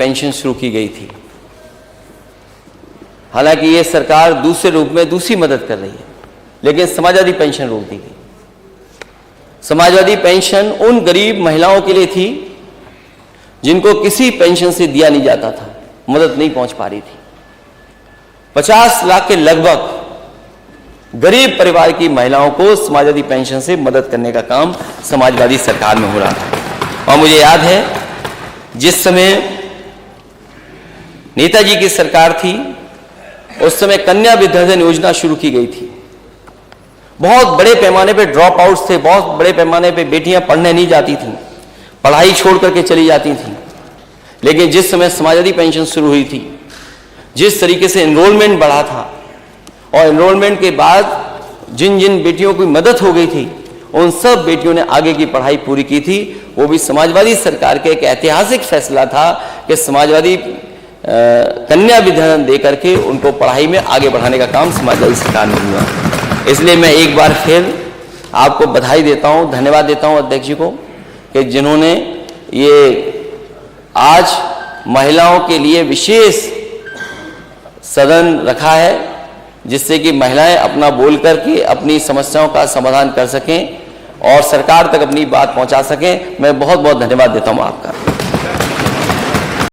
Pension शुरू की गई थी। हालांकि ये सरकार दूसरे रूप में दूसरी मदद कर रही है, लेकिन समाजवादी पेंशन रोक दी गई। समाजवादी पेंशन उन गरीब महिलाओं के लिए थी जिनको किसी पेंशन से दिया नहीं जाता था, मदद नहीं पहुंच पा रही थी। 50 लाख के लगभग गरीब परिवार की महिलाओं को समाजवादी पेंशन से मदद करने का काम समाजवादी सरकार में हो रहा था। और मुझे याद है जिस समय नेताजी की सरकार थी उस समय कन्या विद्याधन योजना शुरू की गई थी। बहुत बड़े पैमाने पे ड्रॉप आउट्स थे, बहुत बड़े पैमाने पे बेटियां पढ़ने नहीं जाती थीं, पढ़ाई छोड़ करके चली जाती थीं। लेकिन जिस समय समाजवादी पेंशन शुरू हुई थी, जिस तरीके से एनरोलमेंट बढ़ा था और एनरोलमेंट के बाद जिन जिन बेटियों की मदद हो गई थी उन सब बेटियों ने आगे की पढ़ाई पूरी की थी। वो भी समाजवादी सरकार के एक ऐतिहासिक फैसला था कि समाजवादी कन्या विद्याधन दे करके उनको पढ़ाई में आगे बढ़ाने का काम समाजवादी सरकार ने किया। इसलिए मैं एक बार फिर आपको बधाई देता हूं, धन्यवाद देता हूं अध्यक्ष जी को कि जिन्होंने ये आज महिलाओं के लिए विशेष सदन रखा है, जिससे कि महिलाएं अपना बोल करके अपनी समस्याओं का समाधान कर सकें और सरकार तक अपनी बात पहुंचा सकें। मैं बहुत बहुत धन्यवाद देता हूं आपका।